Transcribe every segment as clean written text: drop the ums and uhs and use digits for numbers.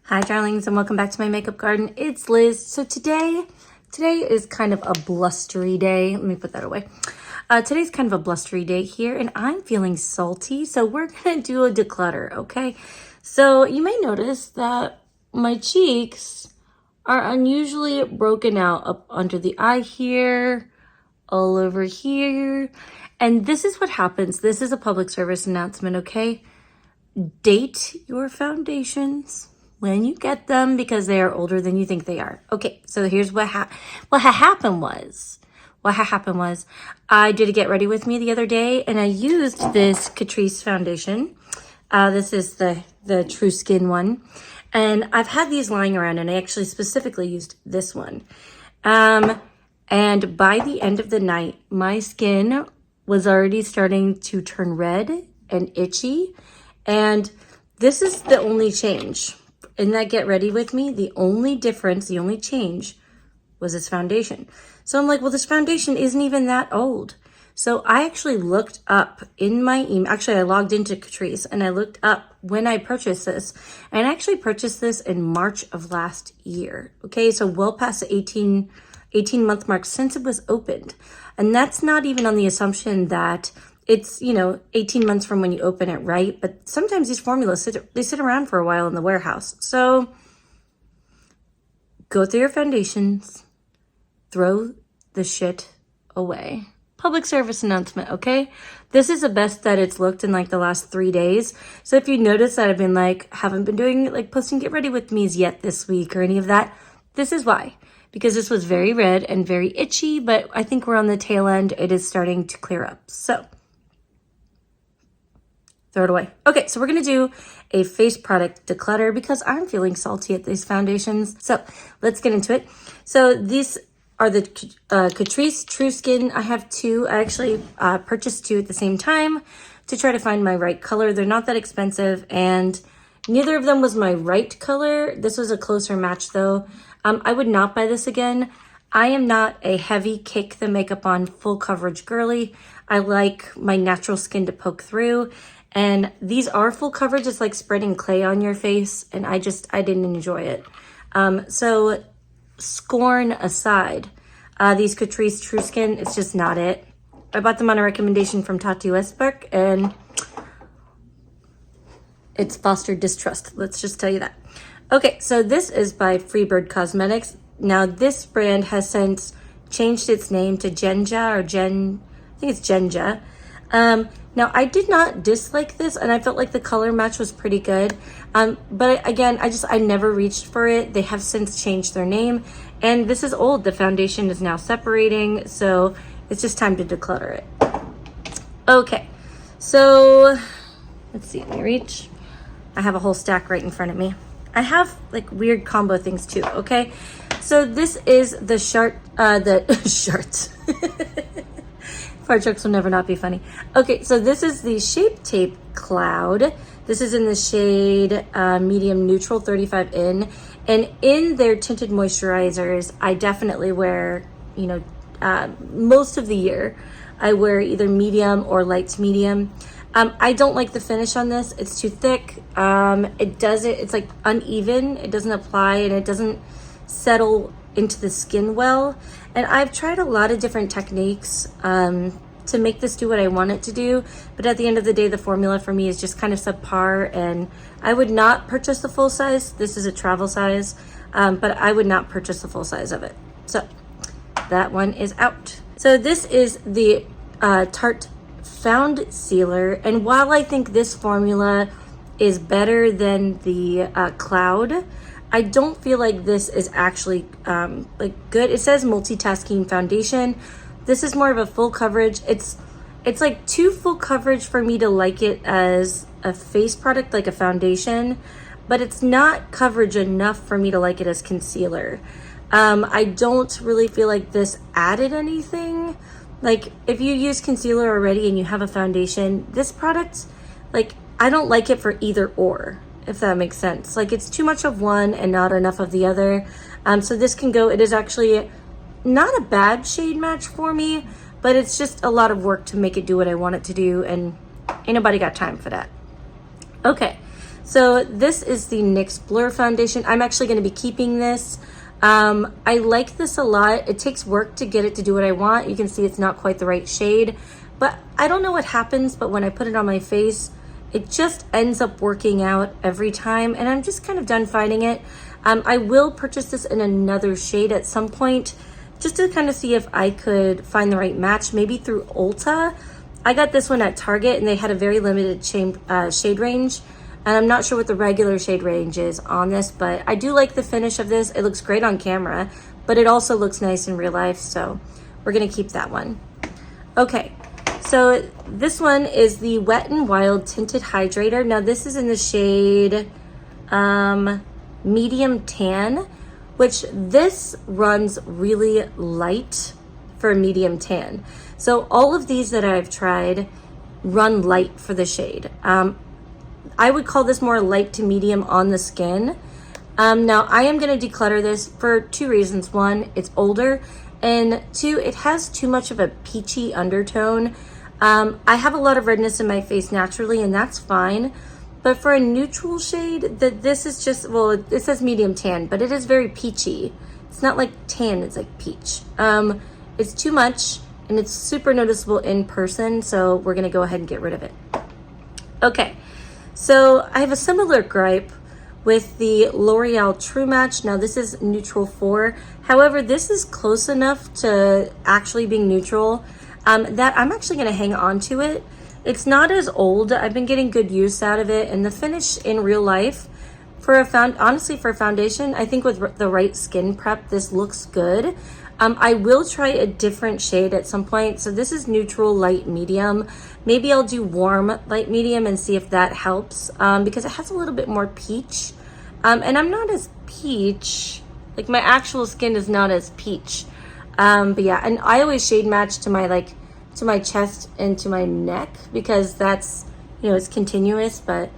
Hi darlings, and welcome back to my makeup garden. It's Liz. So today is kind of a blustery day. Let me put that away. Today's kind of a blustery day here and I'm feeling salty. So we're gonna do a declutter, okay? So you may notice that my cheeks are unusually broken out up under the eye here, all over here. And this is what happens. This is a public service announcement, okay? Date your foundations when you get them because they are older than you think they are. Okay, so here's what happened was I did a get ready with me the other day and I used this Catrice foundation. This is the True Skin one. And I've had these lying around and I actually specifically used this one. And by the end of the night, my skin was already starting to turn red and itchy. And this is the only change. In that get ready with me, the only difference, the only change was this foundation. So I'm like, well, this foundation isn't even that old. So I actually looked up in my email. Actually, I logged into Catrice and I looked up when I purchased this. And I actually purchased this in March of last year. Okay, so well past the 18-month mark since it was opened. And that's not even on the assumption that it's, 18 months from when you open it, right? But sometimes these formulas, they sit around for a while in the warehouse. So go through your foundations, throw the shit away. Public service announcement, okay? This is the best that it's looked in like the last 3 days. So if you notice that I've been haven't been doing posting get ready with me's yet this week or any of that, this is why. Because this was very red and very itchy, but I think we're on the tail end. It is starting to clear up. So throw it away. Okay, so we're gonna do a face product declutter because I'm feeling salty at these foundations. So let's get into it. So these are the Catrice True Skin. I have two. I actually purchased two at the same time to try to find my right color. They're not that expensive and neither of them was my right color. This was a closer match though. I would not buy this again. I am not a heavy kick the makeup on full coverage girly. I like my natural skin to poke through. And these are full coverage. It's like spreading clay on your face. And I didn't enjoy it. So scorn aside, these Catrice True Skin, it's just not it. I bought them on a recommendation from Tati Westbrook and it's fostered distrust. Let's just tell you that. Okay, so this is by Freebird Cosmetics. Now this brand has since changed its name to Genja or I think it's Genja. Now I did not dislike this and I felt like the color match was pretty good. But again, I never reached for it. They have since changed their name and this is old. The foundation is now separating. So it's just time to declutter it. Okay, so let's see, let me reach. I have a whole stack right in front of me. I have weird combo things too, okay? So this is the Sharts. Fart jokes will never not be funny. Okay, so this is the Shape Tape Cloud. This is in the shade Medium Neutral 35 in. And in their tinted moisturizers, I definitely wear, most of the year, I wear either medium or light to medium. I don't like the finish on this. It's too thick. It's like uneven. It doesn't apply and it doesn't settle into the skin well. And I've tried a lot of different techniques to make this do what I want it to do. But at the end of the day, the formula for me is just kind of subpar and I would not purchase the full size. This is a travel size, but I would not purchase the full size of it. So that one is out. So this is the Tarte Found Sealer. And while I think this formula is better than the Cloud, I don't feel like this is actually good. It says multitasking foundation. This is more of a full coverage. It's like too full coverage for me to like it as a face product, like a foundation, but it's not coverage enough for me to like it as concealer. I don't really feel like this added anything. Like if you use concealer already and you have a foundation, this product, I don't like it for either or, if that makes sense. It's too much of one and not enough of the other. So this can go, it is actually not a bad shade match for me, but it's just a lot of work to make it do what I want it to do and ain't nobody got time for that. Okay, So this is the NYX Blur Foundation. I'm actually going to be keeping this. I like this a lot. It takes work to get it to do what I want. You can see it's not quite the right shade, but I don't know what happens, but when I put it on my face, it just ends up working out every time, and I'm just kind of done fighting it. I will purchase this in another shade at some point, just to kind of see if I could find the right match, maybe through Ulta. I got this one at Target, and they had a very limited shade range, and I'm not sure what the regular shade range is on this, but I do like the finish of this. It looks great on camera, but it also looks nice in real life, so we're gonna keep that one. Okay, so this one is the Wet n Wild Tinted Hydrator. Now this is in the shade medium tan, which this runs really light for a medium tan. So all of these that I've tried run light for the shade. I would call this more light to medium on the skin. Now I am going to declutter this for two reasons. One, it's older, and two, it has too much of a peachy undertone. I have a lot of redness in my face naturally, and that's fine. But for a neutral shade, this is just, well, it says medium tan, but it is very peachy. It's not like tan, it's like peach. It's too much, and it's super noticeable in person, so we're gonna go ahead and get rid of it. Okay, so I have a similar gripe with the L'Oreal True Match. Now this is neutral 4. However, this is close enough to actually being neutral that I'm actually gonna hang on to it. It's not as old. I've been getting good use out of it, and the finish in real life for honestly for a foundation, I think with the right skin prep, this looks good. I will try a different shade at some point. So this is neutral light medium. Maybe I'll do warm light medium and see if that helps, because it has a little bit more peach, and I'm not as peach, like my actual skin is not as peach, but yeah. And I always shade match to my chest and to my neck, because that's, you know, it's continuous. But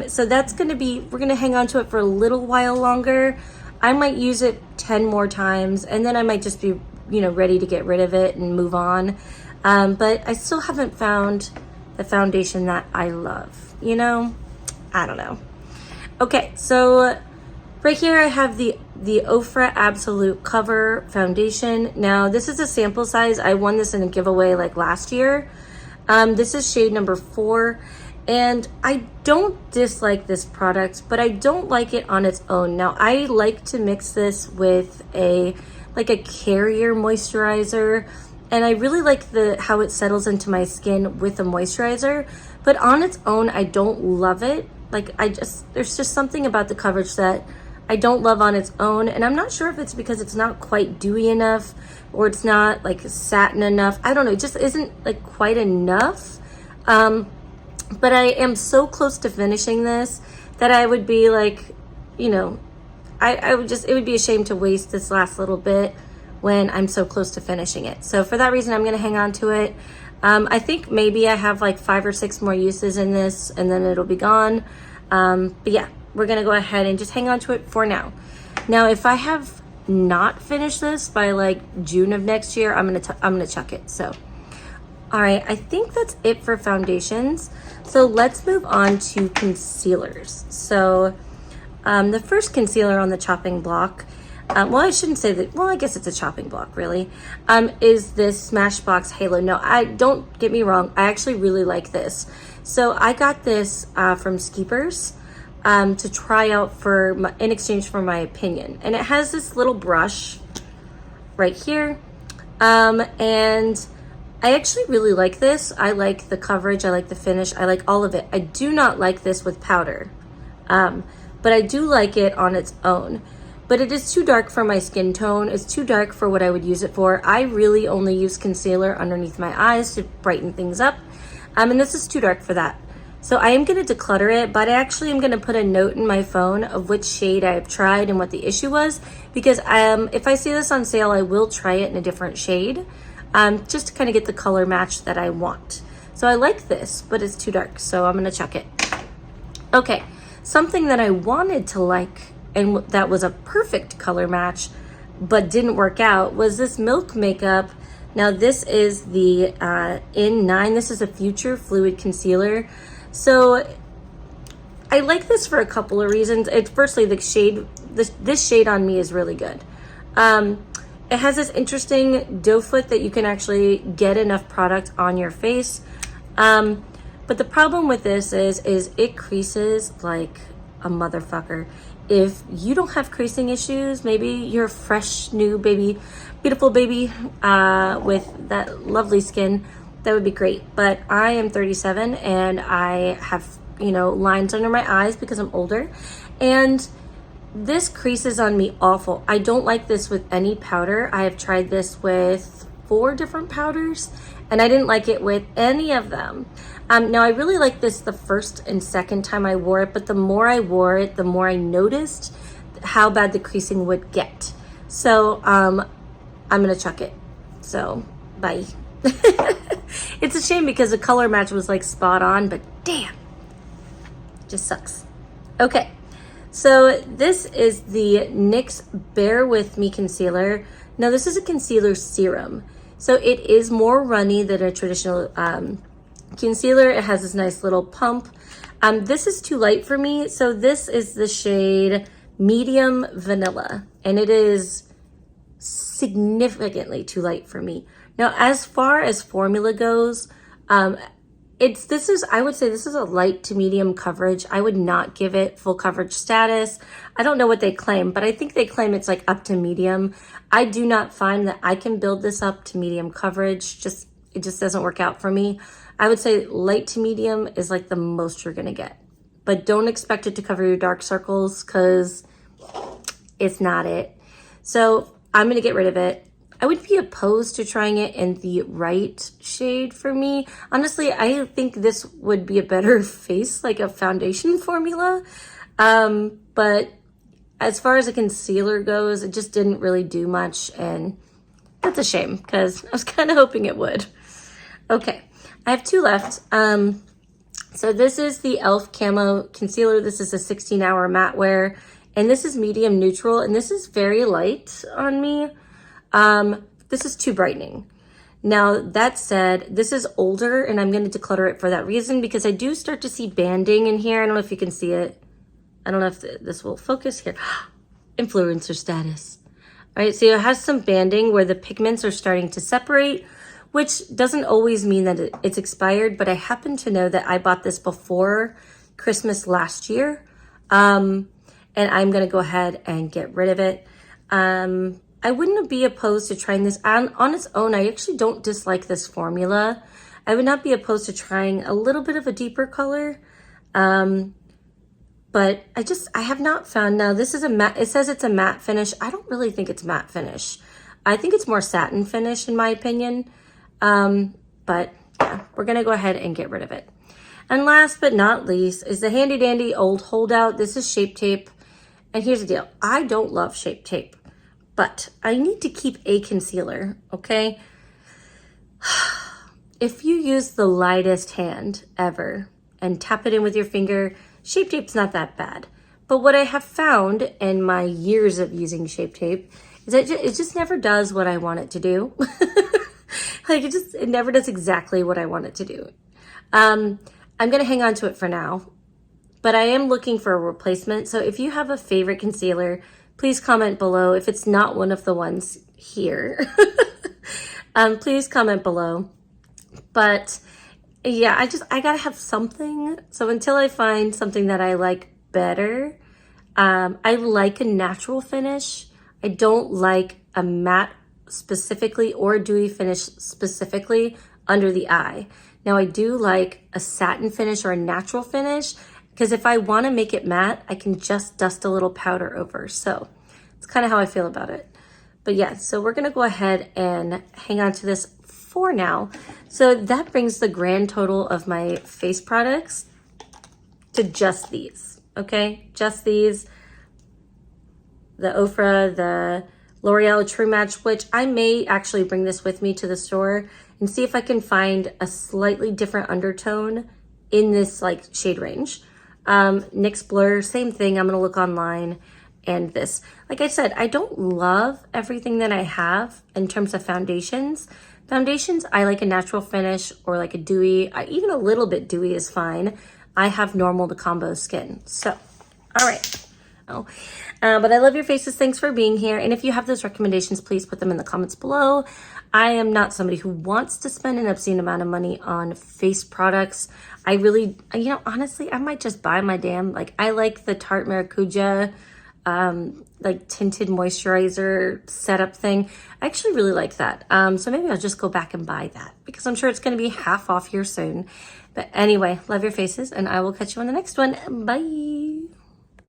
so that's going to be, we're going to hang on to it for a little while longer. I might use it 10 more times, and then I might just be, you know, ready to get rid of it and move on. But I still haven't found the foundation that I love, you know? I don't know. Okay, so right here I have the Ofra Absolute Cover Foundation. Now this is a sample size. I won this in a giveaway like last year. This is shade number 4. And I don't dislike this product, but I don't like it on its own. Now I like to mix this with a carrier moisturizer, and I really like how it settles into my skin with a moisturizer, but on its own I don't love it. Like there's just something about the coverage that I don't love on its own, and I'm not sure if it's because it's not quite dewy enough or it's not like satin enough. I don't know, it just isn't like quite enough. But I am so close to finishing this that I would be like, you know, it would be a shame to waste this last little bit when I'm so close to finishing it. So for that reason, I'm going to hang on to it. I think maybe I have like 5 or 6 more uses in this, and then it'll be gone. But yeah, we're going to go ahead and just hang on to it for now. Now, if I have not finished this by like June of next year, I'm going to chuck it. So all right, I think that's it for foundations. So let's move on to concealers. So the first concealer on the chopping block, well, I shouldn't say that, well, I guess it's a chopping block really, is this Smashbox Halo. No, don't get me wrong, I actually really like this. So I got this from Skeepers to try out in exchange for my opinion. And it has this little brush right here, and I actually really like this. I like the coverage, I like the finish, I like all of it. I do not like this with powder, but I do like it on its own. But it is too dark for my skin tone. It's too dark for what I would use it for. I really only use concealer underneath my eyes to brighten things up, and this is too dark for that. So I am going to declutter it, but I actually am going to put a note in my phone of which shade I have tried and what the issue was, because if I see this on sale, I will try it in a different shade. Just to kind of get the color match that I want. So I like this, but it's too dark, so I'm gonna chuck it. Okay, something that I wanted to like, and that was a perfect color match, but didn't work out, was this Milk Makeup. Now this is the In9, this is a Future Fluid Concealer. So I like this for a couple of reasons. It's firstly the shade. This shade on me is really good. It has this interesting doe foot that you can actually get enough product on your face. But the problem with this is it creases like a motherfucker. If you don't have creasing issues, maybe you're a fresh, new baby, beautiful baby with that lovely skin, that would be great. But I am 37 and I have, you know, lines under my eyes because I'm older. And this creases on me awful. I don't like this with any powder. I have tried this with 4 different powders and I didn't like it with any of them. Now I really liked this the first and second time I wore it, but the more I wore it, the more I noticed how bad the creasing would get. So I'm gonna chuck it. So bye. It's a shame because the color match was like spot on, but damn, just sucks. Okay, so this is the NYX Bear With Me concealer. Now this is a concealer serum, so it is more runny than a traditional concealer. It has this nice little pump. This is too light for me, so this is the shade Medium Vanilla, and it is significantly too light for me. Now, as far as formula goes, I would say this is a light to medium coverage. I would not give it full coverage status. I don't know what they claim, but I think they claim it's like up to medium. I do not find that I can build this up to medium coverage. It just doesn't work out for me. I would say light to medium is like the most you're gonna get, but don't expect it to cover your dark circles because it's not it. So I'm gonna get rid of it. I would be opposed to trying it in the right shade for me. Honestly, I think this would be a better face, like a foundation formula. But as far as a concealer goes, it just didn't really do much, and that's a shame because I was kind of hoping it would. Okay, I have 2 left. So this is the e.l.f. Camo Concealer. This is a 16-hour matte wear, and this is medium neutral, and this is very light on me. This is too brightening. Now, that said, this is older, and I'm going to declutter it for that reason because I do start to see banding in here. I don't know if you can see it. I don't know if this will focus here. Influencer status. All right, so it has some banding where the pigments are starting to separate, which doesn't always mean that it's expired, but I happen to know that I bought this before Christmas last year, and I'm going to go ahead and get rid of it. I wouldn't be opposed to trying this on its own. I actually don't dislike this formula. I would not be opposed to trying a little bit of a deeper color. But I have not found, now this is a matte, it says it's a matte finish. I don't really think it's matte finish. I think it's more satin finish in my opinion. But yeah, we're gonna go ahead and get rid of it. And last but not least is the handy dandy old holdout. This is Shape Tape. And here's the deal. I don't love Shape Tape, but I need to keep a concealer, okay? If you use the lightest hand ever and tap it in with your finger, Shape Tape's not that bad. But what I have found in my years of using Shape Tape is that it just never does what I want it to do. Like it never does exactly what I want it to do. I'm gonna hang on to it for now, but I am looking for a replacement. So if you have a favorite concealer, please comment below. If it's not one of the ones here, please comment below. But yeah, I gotta have something. So until I find something that I like better, I like a natural finish. I don't like a matte specifically or a dewy finish specifically under the eye. Now I do like a satin finish or a natural finish, because if I want to make it matte, I can just dust a little powder over. So it's kind of how I feel about it. But yeah, so we're gonna go ahead and hang on to this for now. So that brings the grand total of my face products to just these, okay? Just these, the Ofra, the L'Oreal True Match, which I may actually bring this with me to the store and see if I can find a slightly different undertone in this like shade range. NYX Blur, same thing, I'm gonna look online. And this, like I said, I don't love everything that I have in terms of foundations. Foundations, I like a natural finish or like a dewy, even a little bit dewy is fine. I have normal to combo skin. So, all right. Oh, but I love your faces. Thanks for being here. And if you have those recommendations, please put them in the comments below. I am not somebody who wants to spend an obscene amount of money on face products. I really, honestly, I might just buy my damn, like, I like the Tarte Maracuja, like tinted moisturizer setup thing. I actually really like that. So maybe I'll just go back and buy that because I'm sure it's going to be half off here soon. But anyway, love your faces, and I will catch you on the next one. Bye.